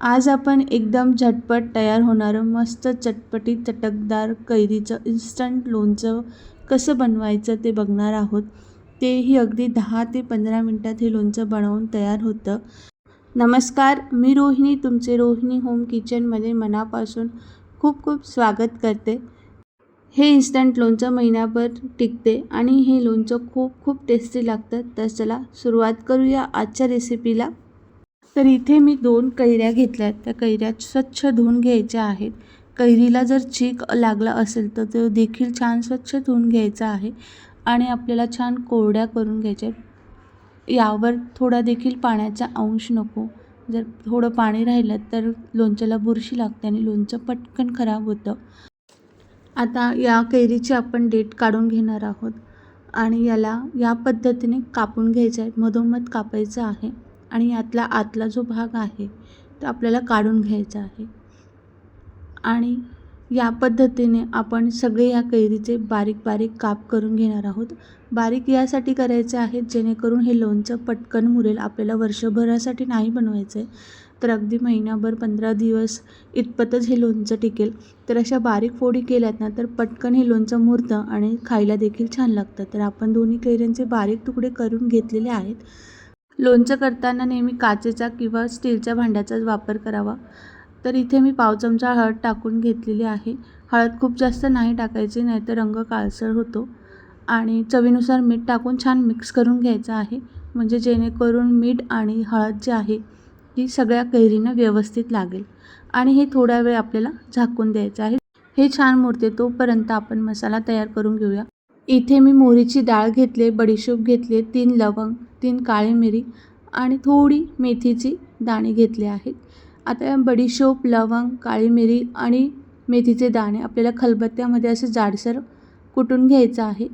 आज आपण एकदम झटपट तयार होणारं मस्त चटपटीत चटकदार कैरीचं इन्स्टंट लोणचं कसं बनवायचं ते बघणार आहोत. तेही अगदी 10 ते 15 मिनटात हे लोणचं बनवून तयार होतं. नमस्कार, मी रोहिणी तुमचे रोहिणी होम किचनमध्ये मनापासून खूप खूप स्वागत करते. हे इन्स्टंट लोणचं महिनाभर टिकते आणि हे लोणचं खूप खूप टेस्टी लागतं. तर चला सुरुवात करूया आजच्या रेसिपीला. तर इथे मी 2 कैऱ्या घेतल्यात. त्या कैऱ्या स्वच्छ धुवून घ्यायच्या आहेत. कैरीला जर चीक लागला असेल तर तो देखील छान स्वच्छ धुवून घ्यायचा आहे आणि आपल्याला छान कोरड्या करून घ्यायच्या. यावर थोडा देखील पाण्याचा अंश नको. जर थोडं पाणी राहिलं तर लोणच्याला बुरशी लागते आणि लोणचं पटकन खराब होतं. आता या कैरीची आपण देठ काढून घेणार आहोत आणि याला या पद्धतीने कापून घ्यायचं आहे. मधोमध कापायचं आहे आणि यातला आतला जो भाग आहे तो आपल्याला काढून घ्यायचा आहे. आणि या पद्धतीने आपण सगळे या कैरीचे बारीक बारीक काप करून घेणार आहोत. बारीक यासाठी करायचे आहेत जेणेकरून हे लोणचं पटकन मुरेल. आपल्याला वर्षभरासाठी नाही बनवायचं आहे, तर अगदी महिनाभर 15 दिवस इतपतच हे लोणचं टिकेल. तर अशा बारीक फोडी केल्यात ना तर पटकन हे लोणचं मुरतं आणि खायला देखील छान लागतं. तर आपण दोन्ही कैऱ्यांचे बारीक तुकडे करून घेतलेले आहेत. लोणचं करताना नेहमी काचेचा किंवा स्टीलच्या भांड्याचाच वापर करावा. तर इथे मी पाव चमचा हळद टाकून घेतलेली आहे. हळद खूप जास्त नाही टाकायची, नाहीतर रंग काळसर होतो. आणि चवीनुसार मीठ टाकून छान मिक्स करून घ्यायचं आहे, म्हणजे जेणेकरून मीठ आणि हळद जे आहे ती सगळ्या कैरींना व्यवस्थित लागेल. आणि हे थोडा वेळ आपल्याला झाकून द्यायचं आहे. हे छान मुरते तोपर्यंत आपण मसाला तयार करून घेऊया. इथे मी मोहरीची डाळ घेतली, बडीशेप घेतली, 3 लवंग, 3 काळी मिरी आणि थोडी मेथीची दाणे घेतले आहेत. आता बडीशेप, लवंग, काळी मिरी आणि मेथीचे दाणे आपल्याला खलबत्त्यामध्ये असे जाडसर कुटून घ्यायचं आहे.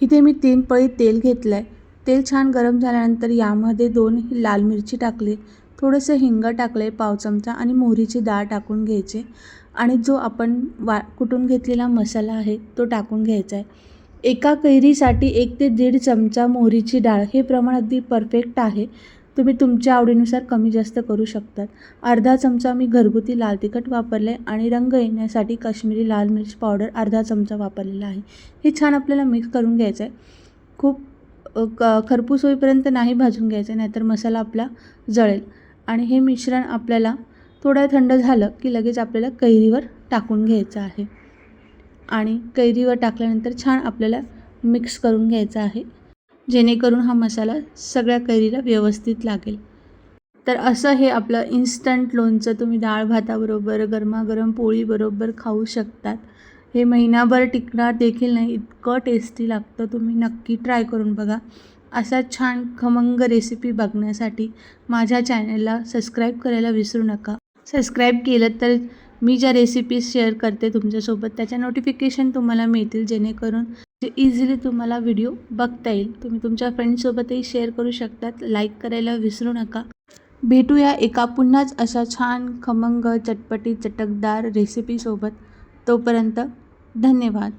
इथे मी 3 पळी तेल घेतलं आहे. तेल छान गरम झाल्यानंतर यामध्ये 2 लाल मिरची टाकली, थोडंसं हिंग टाकलं आहे पाव चमचा आणि मोहरीची डाळ टाकून घ्यायचे आणि जो आपण कुटून घेतलेला मसाला आहे तो टाकून घ्यायचा आहे. एका कैरीसाठी 1 ते 1.5 चमचा मोहरीची डाळ हे प्रमाण अगदी परफेक्ट आहे. तुम्ही तुमच्या आवडीनुसार कमी जास्त करू शकतात. अर्धा चमचा मी घरगुती लाल तिखट वापरले आणि रंग येण्यासाठी काश्मीरी लाल मिर्च पावडर अर्धा चमचा वापरलेला आहे. हे छान आपल्याला मिक्स करून घ्यायचं आहे. खूप खरपूस होईपर्यंत नाही भाजून घ्यायचं, नाहीतर मसाला आपला जळेल. आणि हे मिश्रण आपल्याला थोडं थंड झालं की लगेच आपल्याला कैरीवर टाकून घ्यायचं आहे आणि कैरीवर टाकल्यानंतर छान आपल्याला मिक्स करून घ्यायचं आहे, जेणेकरून हा मसाला सगळ्या कैरीला व्यवस्थित लागेल. तर असं हे आपलं इन्स्टंट लोणचं तुम्ही डाळ भाताबरोबर, गरमागरम पोळीबरोबर खाऊ शकतात. हे महिनाभर टिकणार देखील नाही, इतकं टेस्टी लागतं. तुम्ही नक्की ट्राय करून बघा. असा छान खमंग रेसिपी बघण्यासाठी माझ्या चॅनलला सबस्क्राईब करायला विसरू नका. सबस्क्राईब केलं तर मी ज्या रेसिपीज शेअर करते तुमच्यासोबत त्याच्या नोटिफिकेशन तुम्हाला मिळतील, जेणेकरून इझिली तुम्हाला व्हिडिओ बघता येईल. तुम्ही तुमच्या फ्रेंड्ससोबतही शेअर करू शकतात. लाईक करायला विसरू नका. भेटूया एका पुन्हाच अशा छान खमंग चटपटी चटकदार रेसिपीसोबत. तोपर्यंत धन्यवाद.